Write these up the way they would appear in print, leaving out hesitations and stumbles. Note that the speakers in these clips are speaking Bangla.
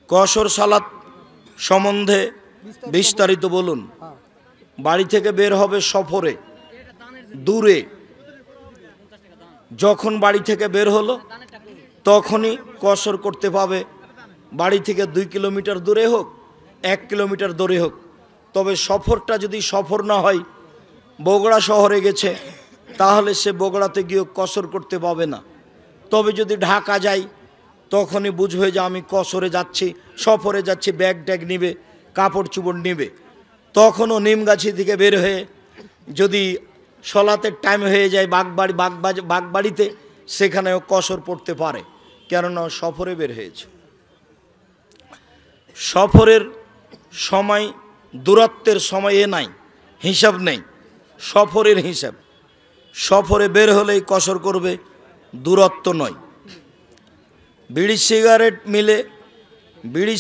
কসর সালাত সম্বন্ধে বিস্তারিত বলুন। বাড়ি থেকে বের হবে সফরে, দূরে, যখন বাড়ি থেকে বের হলো তখনই কসর করতে পাবে। বাড়ি থেকে 2 কিলোমিটার দূরে হোক, 1 কিলোমিটার দূরে হোক। তবে সফরটা যদি সফর না হয়, বগুড়া শহরে গেছে, তাহলে সে বগুড়াতে গিয়ে কসর করতে পাবে না। তবে যদি ঢাকা যায়, তখনই বুঝবে যে আমি কসরে যাচ্ছি, সফরে যাচ্ছি, ব্যাগ ট্যাগ নিবে, কাপড় চুপড় নিবে। তখনও নিমগাছি থেকে বের হয়ে যদি সলাতের টাইম হয়ে যায় বাগবাড়িতে, সেখানেও কসর পড়তে পারে, কেননা সফরে বের হয়েছে। সফরের সময়, দূরত্বের সময় নাই, হিসাব নেই, সফরের হিসাব। সফরে বের হলেই কসর করবে, দূরত্ব নয়। বিড়ি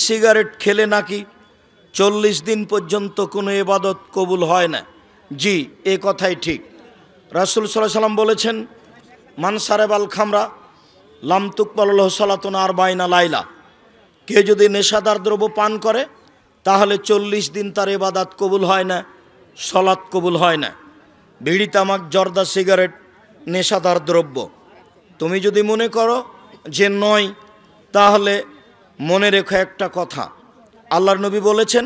সিগারেট খেলে নাকি 40 দিন পর্যন্ত কোনো ইবাদত কবুল হয় না। জি, এ কথাই ঠিক। রাসূল সাল্লাল্লাহু আলাইহি ওয়াসাল্লাম বলেছেন, মান সারাবাল খামরা লাম তুকবাল লাহু সালাতুন 40 লাইলা। কে যদি নেশাদার দ্রব্য পান করে, তাহলে 40 দিন তার ইবাদত কবুল হয় না, সালাত কবুল হয় না। বিড়ি, তামাক, জর্দা, সিগারেট নেশাদার দ্রব্য। তুমি যদি মনে করো যে নয়, তাহলে মনে রেখো একটা কথা, আল্লাহর নবী বলেছেন,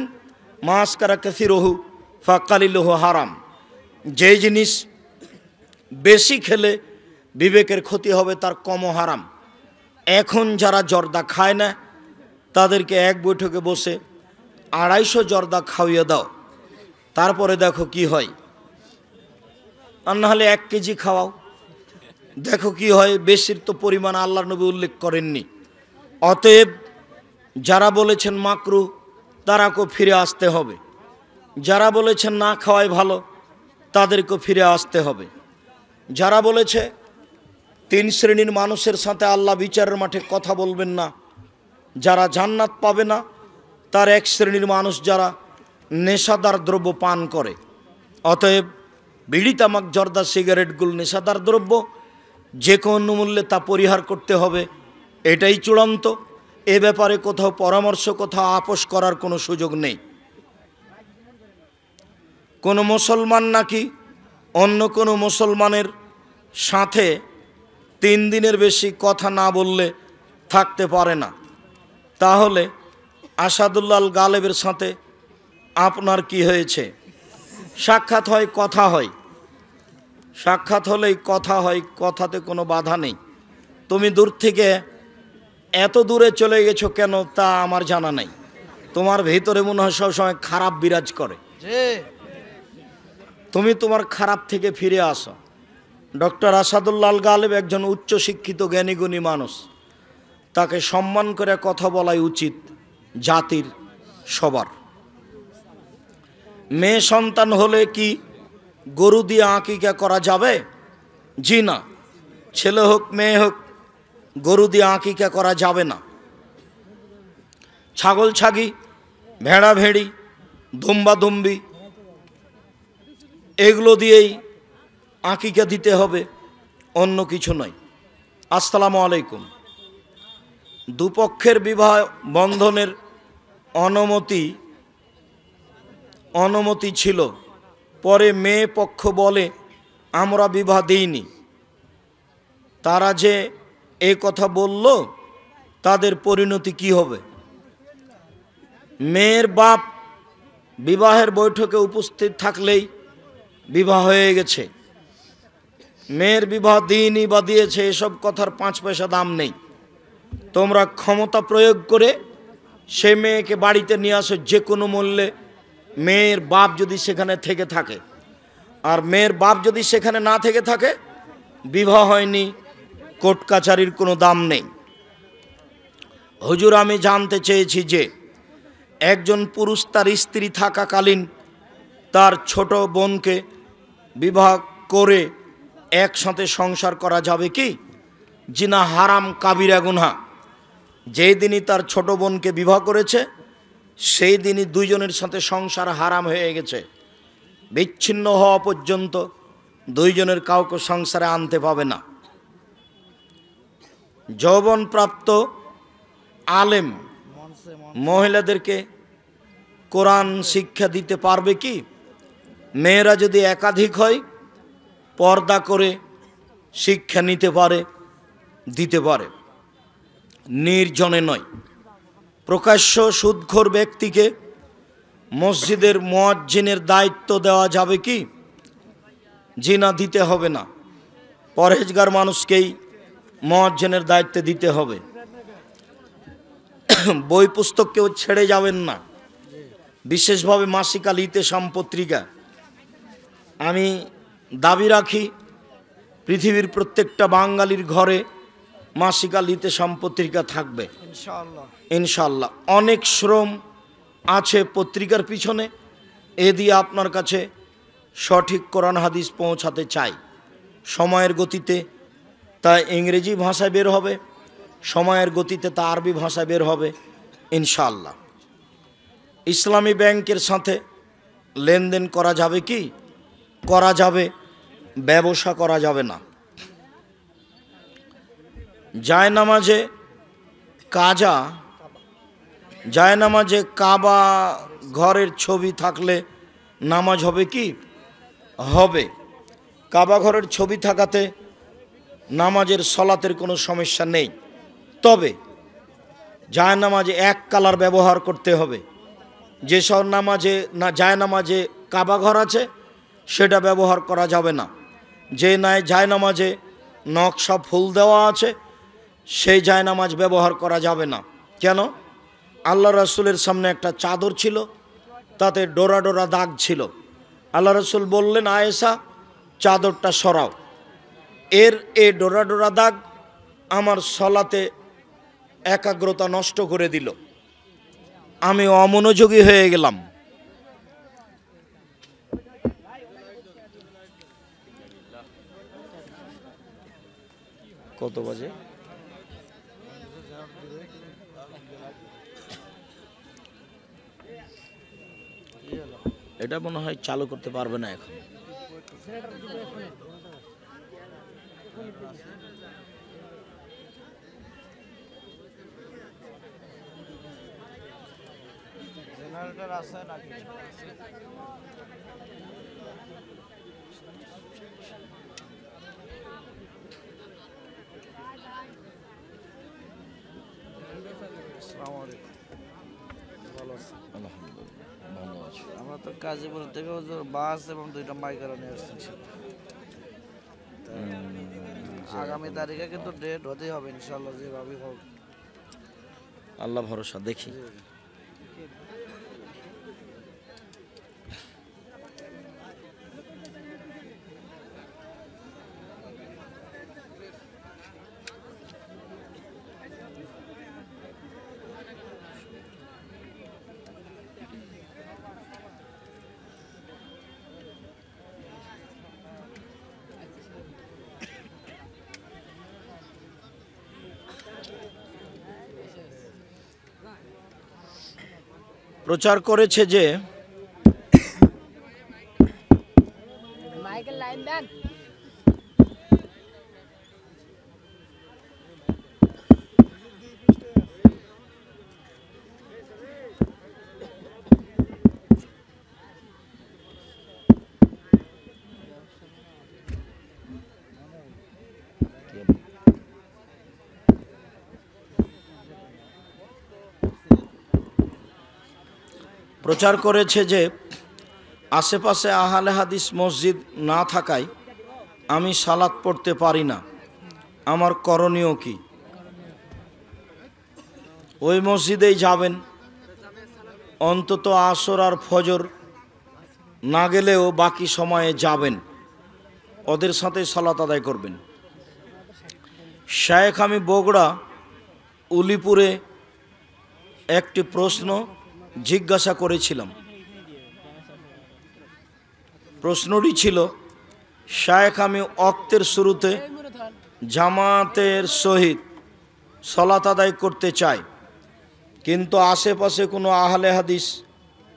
মাসকারা কাসিরহু ফাকালিলহু হারাম। যে জিনিস বেশি খেলে বিবেকের ক্ষতি হবে, তার কমও হারাম। এখন যারা জর্দা খায় না, তাদেরকে এক বৈঠকে বসে 250 জর্দা খাওয়িয়ে দাও, তারপরে দেখো কি হয়। আর নাহলে 1 কেজি খাওয়াও, দেখো কি হয়। বেশির তো পরিমাণ আল্লাহর নবী উল্লেখ করেননি। অতএব যারা বলেছেন মাকরুহ, তারাকেও ফিরে আসতে হবে। যারা বলেছেন না খাওয়াই ভালো, তাদেরকেও ফিরে আসতে হবে। যারা বলেছে 3 শ্রেণীর মানুষের সাথে আল্লাহ বিচারের মাঠে কথা বলবেন না, যারা জান্নাত পাবে না, তার 1 শ্রেণীর মানুষ যারা নেশাদার দ্রব্য পান করে। অতএব বিড়ি, তামাক, জর্দা, সিগারেটগুলো নেশাদার দ্রব্য, যে কোনো মূল্যে তা পরিহার করতে হবে, এটাই চূড়ান্ত। এ ব্যাপারে কোথাও পরামর্শ, কোথাও আপোষ করার কোনো সুযোগ নেই। কোনো মুসলমান নাকি অন্য কোনো মুসলমানের সাথে 3 দিনের বেশি কথা না বললে থাকতে পারে না। তাহলে আসাদুল্লাহ আল গালেবের সাথে আপনার কি হয়েছে? সাক্ষাৎ হয়, কথা হয়। সাক্ষাৎ হলেই কথা হয়, কথাতে কোনো বাধা নেই। তুমি দূর থেকে এত দূরে চলে গেছো কেন, তা আমার জানা নাই। তোমার ভিতরে মনে হয় সবসময় খারাপ বিরাজ করে, তুমি তোমার খারাপ থেকে ফিরে আসো। ডক্টর আসাদুল্লাহ আল গালেব একজন উচ্চশিক্ষিত জ্ঞানীগুণী মানুষ, তাকে সম্মান করে কথা বলাই উচিত জাতির সবার। মেয়ে সন্তান হলে কি গরু দিয়ে আকিকা করা যাবে? জি না, ছেলে হোক মেয়ে হোক, গরু দিয়ে আকিকা করা যাবে না। ছাগল ছাগি, ভেড়া ভেড়ি, দুম্বা দুম্বি, এগুলো দিয়েই আকিকা দিতে হবে, অন্য কিছু নয়। আসসালামু আলাইকুম। দুপক্ষের বিবাহ বন্ধনের অনুমতি ছিল, পরে মেয়ে পক্ষ বলে আমরা বিবাহ দিইনি। তারা যে এই কথা বলল, তাদের পরিণতি কি হবে? মেয়ের বাপ বিবাহের বৈঠকে উপস্থিত থাকলেই বিবাহ হয়ে গেছে। মেয়ের বিবাহ দিইনি বা দিয়েছে, এসব কথার 5 পয়সা দাম নেই। তোমরা ক্ষমতা প্রয়োগ করে সে মেয়েকে বাড়িতে নিয়ে আসো যে কোনো মূল্যে, মেয়ের বাপ যদি সেখানে থেকে থাকে। আর মেয়ের বাপ যদি সেখানে না থেকে থাকে, বিবাহ হয়নি, কোর্ট কাছারির কোনো দাম নেই। হুজুর, আমি জানতে চেয়েছি যে একজন পুরুষ তার স্ত্রী থাকাকালীন তার ছোট বোনকে বিবাহ করে একসাথে সংসার করা যাবে কি? জিনা হারাম, কাবিরা গুনাহ। যেই দিনই তার ছোট বোনকে বিবাহ করেছে, সেই দিনই দুইজনের সাথে সংসার হারাম হয়ে গেছে। বিচ্ছিন্ন হওয়া পর্যন্ত দুইজনের কাউকে সংসারে আনতে পাবে না। যৌবনপ্রাপ্ত আলেম মহিলাদেরকে কোরআন শিক্ষা দিতে পারবে কি? মেয়েরা যদি একাধিক হয় পর্দা করে শিক্ষা নিতে পারে, দিতে পারে, নির্জনে নয়। প্রকাশ্য সুদখোর ব্যক্তিকে মসজিদের মুয়াজ্জিনের দায়িত্ব দেওয়া যাবে কি? জি না, দিতে হবে না। পরহেজগার মানুষকেই মুয়াজ্জিনের দায়িত্ব দিতে হবে। বই পুস্তক কেউ ছেড়ে যাবেন না, বিশেষভাবে মাসিক আল ইতেশাম পত্রিকা। আমি দাবি রাখি পৃথিবীর প্রত্যেকটা বাঙালির ঘরে মাসিক আল ইতেশাম পত্রিকা থাকবে ইনশাআল্লাহ। অনেক শ্রম আছে পত্রিকার পিছনে, এ দিয়ে আপনার কাছে সঠিক কোরআন হাদিস পৌঁছাতে চাই। সময়ের গতিতে তা ইংরেজি ভাষায় বের হবে, সময়ের গতিতে তা আরবি ভাষায় বের হবে ইনশাআল্লাহ। ইসলামী ব্যাংকের সাথে লেনদেন করা যাবে কি? করা যাবে, ব্যবসা করা যাবে না। জায়নামাজে কাজা, জায়নামাজে কাবা ঘরের ছবি থাকলে নামাজ হবে কি? হবে। কাবা ঘরের ছবি থাকাতে নামাজের সলাতের কোনো সমস্যা নেই। তবে জায়নামাজে এক কালার ব্যবহার করতে হবে। যেসব নামাজে না জায়নামাজে কাবা ঘর আছে সেটা ব্যবহার করা যাবে না। যে নাই জায়নামাজে নকশা ফুল দেওয়া আছে সেই জায়নামাজ ব্যবহার করা যাবে না। কেন? আল্লাহ রাসূলের সামনে একটা চাদর ছিল, তাতে ডোরা ডোরা দাগ ছিল। আল্লাহ রাসূল বললেন, আয়েশা চাদরটা সরাও, এ ডোরা ডোরা দাগ আমার সলাতে একাগ্রতা নষ্ট করে দিল, আমি অমনোযোগী হয়ে গেলাম। কত বাজে? এটা মনে হয় চালু করতে পারবে না এখন। জেনারেটর আছে নাকি? আমরা তো গাজীপুর থেকে বাস এবং 2টা মাইক্রো নিয়ে আসছি। আগামী তারিখে কিন্তু ডেট হতেই হবে ইনশাআল্লাহ, যেভাবে হোক। আল্লাহ ভরসা, দেখি। প্রচার করেছে যে প্রচার করেছে যে আশেপাশে আহলে হাদিস মসজিদ না থাকায় আমি সালাত পড়তে পারি না, আমার করণীয় কি? ওই মসজিদেই যাবেন, অন্তত আসর আর ফজর না গেলেও বাকি সময়ে যাবেন, ওদের সাথে সালাত আদায় করবেন। শায়েখ আমি বগুড়া উলিপুরে একটি প্রশ্ন জিজ্ঞাসা করেছিলাম। প্রশ্নটি ছিল, শায়েখ আমি ওয়াক্তের শুরুতে জামাতের সহিত সালাত আদায় করতে চাই, কিন্তু আশেপাশে কোনো আহলে হাদিস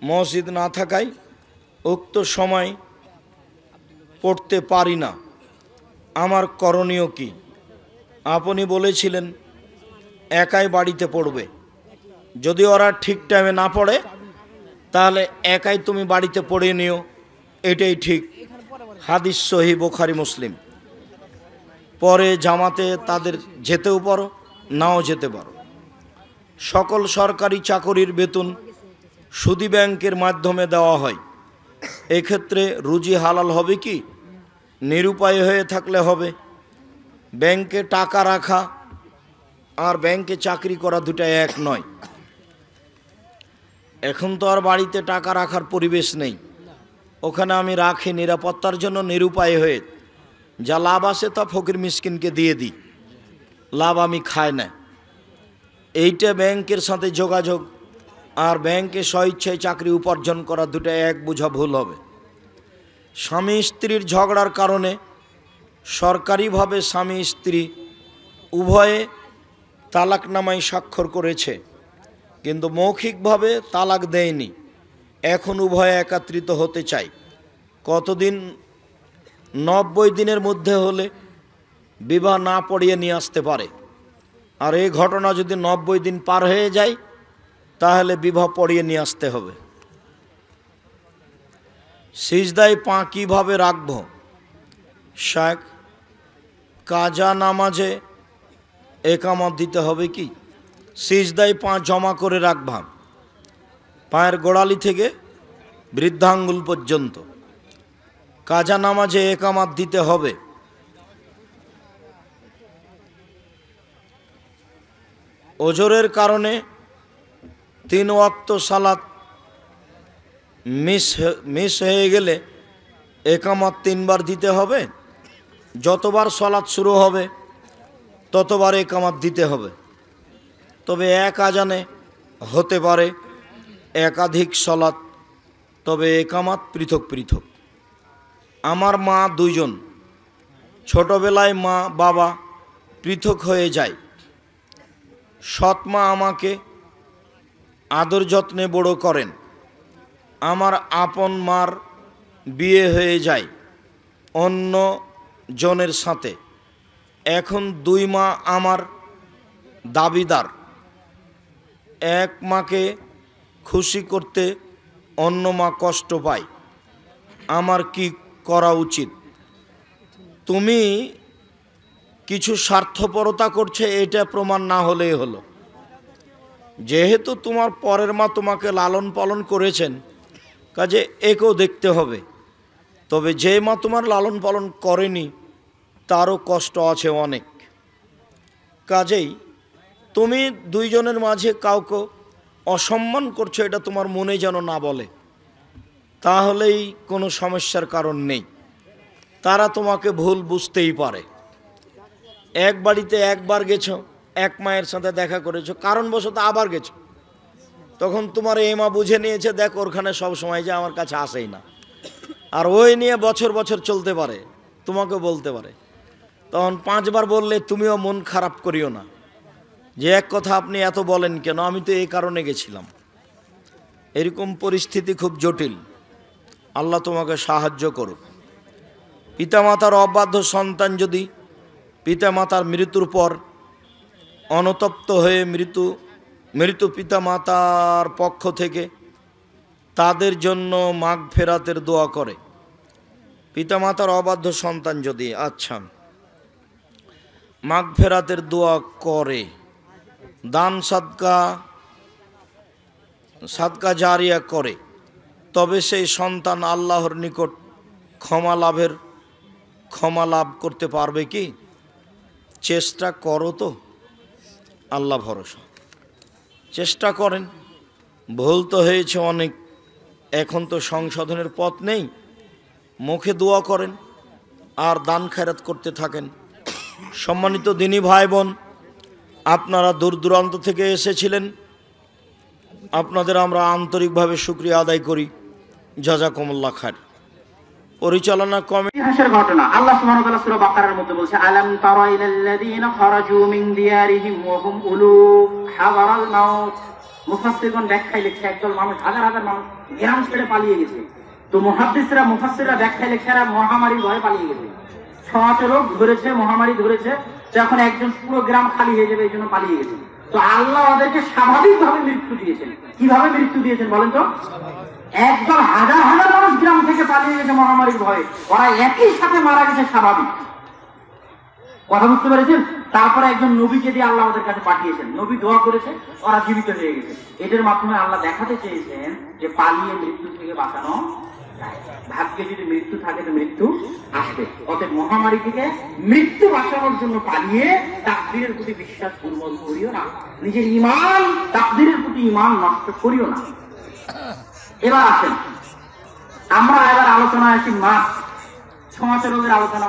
মসজিদ না থাকায় উক্ত সময় পড়তে পারি না, আমার করণীয় কি? আপনি বলেছিলেন একাই বাড়িতে পড়বে, যদি ওরা ঠিক টাইমে না পড়ে তাহলে একাই তুমি বাড়িতে পড়ে নিও, এটাই ঠিক। হাদিস সহিহ বুখারী মুসলিম। পরে জামাতে তাদের যেতেও পারো, নাও যেতে পারো। সকল সরকারি চাকরির বেতন সুদী ব্যাংকের মাধ্যমে দেওয়া হয়। এক্ষেত্রে রুজি হালাল হবে কি? নিরুপায় হয়ে থাকলে হবে। ব্যাংকে টাকা রাখা আর ব্যাংকে চাকরি করা দুটা এক নয়। এখন তো আর বাড়িতে টাকা রাখার পরিবেশ নেই, ওখানে আমি রাখি নিরাপত্তার জন্য, নিরুপায় হয়ে যা লাভ আসে তা ফকির মিসকিনকে দিয়ে দিই, লাভ আমি খাই না। এইটা ব্যাংকের সাথে যোগাযোগ আর ব্যাংকে স্বইচ্ছায় চাকরি উপার্জন করা দুটো এক বোঝা ভুল হবে। স্বামী স্ত্রীর ঝগড়ার কারণে সরকারিভাবে স্বামী স্ত্রী উভয়ে তালাকনামায় স্বাক্ষর করেছে, কিন্তু মৌখিকভাবে তালাক দেয়নি। এখন উভয়ে একত্রিত হতে চাই। কতদিন? 90 দিনের মধ্যে হলে বিবাহ না পড়িয়ে নিয়ে আসতে পারে। আর এই ঘটনা যদি 90 দিন পার হয়ে যায় তাহলে বিবাহ পড়িয়ে নিয়ে আসতে হবে। সিজদায় পা কীভাবে রাখব? শাক কাজা নামাজে একামত দিতে হবে কি? সিজদায় পা জমা করে রাখবা, পায়ের গোড়ালি থেকে বৃদ্ধাঙ্গুল পর্যন্ত। কাজা নামাজে একামত দিতে হবে। ওজরের কারণে 3 ওয়াক্ত সালাত মিস হয়ে গেলে একামত 3 বার দিতে হবে। যতবার সালাত শুরু হবে ততবার একামত দিতে হবে। তবে এক আজানে হতে পারে একাধিক সালাত, তবে একামত পৃথক পৃথক। আমার মা 2 জন, ছোটবেলায় মা বাবা পৃথক হয়ে যায়। সৎ মা আমাকে আদর যত্নে বড় করেন। আমার আপন মার বিয়ে হয়ে যায় অন্য জনের সাথে। এখন 2 মা আমার দাবিদার। এক মাকে খুশি করতে অন্য মা কষ্ট পায়। আমার কি করা উচিত? তুমি কিছু স্বার্থপরতা করছে এটা প্রমাণ না হলেই হলো। যেহেতু তোমার পরের মা তোমাকে লালন পালন করেছেন, কাজে একেও দেখতে হবে। তবে যে মা তোমার লালন পালন করেনি তারও কষ্ট আছে অনেক। কাজেই তুমি 2 জনের মাঝে কাউকে অসম্মান করছো, এটা তোমার মনে যেন না বলে, তাহলেই কোনো সমস্যার কারণ নেই। তারা তোমাকে ভুল বুঝতেই পারে। এক বাড়িতে একবার গেছো, এক মায়ের সাথে দেখা করেছো, কারণবশত আবার গেছো, তখন তোমার এই মা বুঝে নিয়েছে দেখ ওখানে সব সময় যে আমার কাছে আসেই না, আর ওই নিয়ে বছর বছর চলতে পারে, তোমাকে বলতে পারে। তখন 5 বার বললে তুমিও মন খারাপ করিও না যে এক কথা আপনি এত বলেন কেন, আমি তো এই কারণে গেছিলাম। এরকম পরিস্থিতি খুব জটিল। আল্লাহ তোমাকে সাহায্য করুক। পিতামাতার অবাধ্য সন্তান যদি পিতামাতার মৃত্যুর পর অনুতপ্ত হয়ে মৃত পিতামাতার পক্ষ থেকে তাদের জন্য মাগফিরাতের দোয়া করে, পিতামাতার অবাধ্য সন্তান যদি মাগফিরাতের দোয়া করে, দান সাদকা জারিয়া করে, তবে সেই সন্তান আল্লাহর নিকট ক্ষমা লাভ করতে পারবে কি? চেষ্টা করো তো, আল্লাহ ভরসা। চেষ্টা করেন। ভুল তো হয়েছে অনেক, এখন তো সংশোধনের পথ নেই। মুখে দোয়া করেন আর দান খেরাত করতে থাকেন। সম্মানিত দিনী ভাই বোন, আপনারা দূর দূরান্ত থেকে এসেছিলেন, আপনাদের আমরা আন্তরিকভাবে শুকরিয়া আদায় করি। জাযাকুমুল্লাহ খায়র। পরিচালনা কমিটি ইতিহাসের ঘটনা আল্লাহ সুবহানাহু ওয়া তাআলা সূরা বাকারার মধ্যে বলছে, আলাম তারা ইলাল্লাযীনা খারাজু মিন দিয়ারিহিম ওয়া হুম উলুফ হাযারাল মাউত। মুফাসসিরগণ ব্যাখ্যায় লিখছে একদল মানুষ, হাজার হাজার মানুষ গ্রাম ছেড়ে পালিয়ে গেছে। তো মুফাসসিররা ব্যাখ্যায় লিখছে এরা মহামারীর ভয়ে পালিয়ে গেছে। 6 রোগ ধরেছে, মহামারী ধরেছে, তো এখন একজন পুরো গ্রাম খালি হয়ে যাবে, এই জন্য পালিয়ে গেছে। তো আল্লাহ ওদেরকে স্বাভাবিকভাবে মৃত্যু দিয়েছেন। কিভাবে মৃত্যু দিয়েছেন বলেন তো? একদল হাজার হাজার মানুষ গ্রাম থেকে পালিয়ে গেছে মহামারীর ভয়ে, ওরা একই সাথে মারা গেছে স্বাভাবিক। কথা বুঝতে পেরেছেন? তারপরে একজন নবীকে দিয়ে আল্লাহ ওদের কাছে পাঠিয়েছেন, নবী দোয়া করেছে, ওরা জীবিত হয়ে গেছে। এদের মাধ্যমে আল্লাহ দেখাতে চেয়েছেন যে পালিয়ে মৃত্যু থেকে বাঁচানো যায়। ভাগ্যে যদি মৃত্যু থাকে তো মৃত্যু আসবে। অতএব মহামারী থেকে মৃত্যু বাঁচানোর জন্য পালিয়ে তাকদীরের প্রতি বিশ্বাস দুর্বল করিও না, নিজের ঈমান তাকদীরের প্রতি ঈমান নষ্ট করিও না। এবার আসেন আমরা এবার আলোচনায় আসি মাছ, 6 রোগের আলোচনা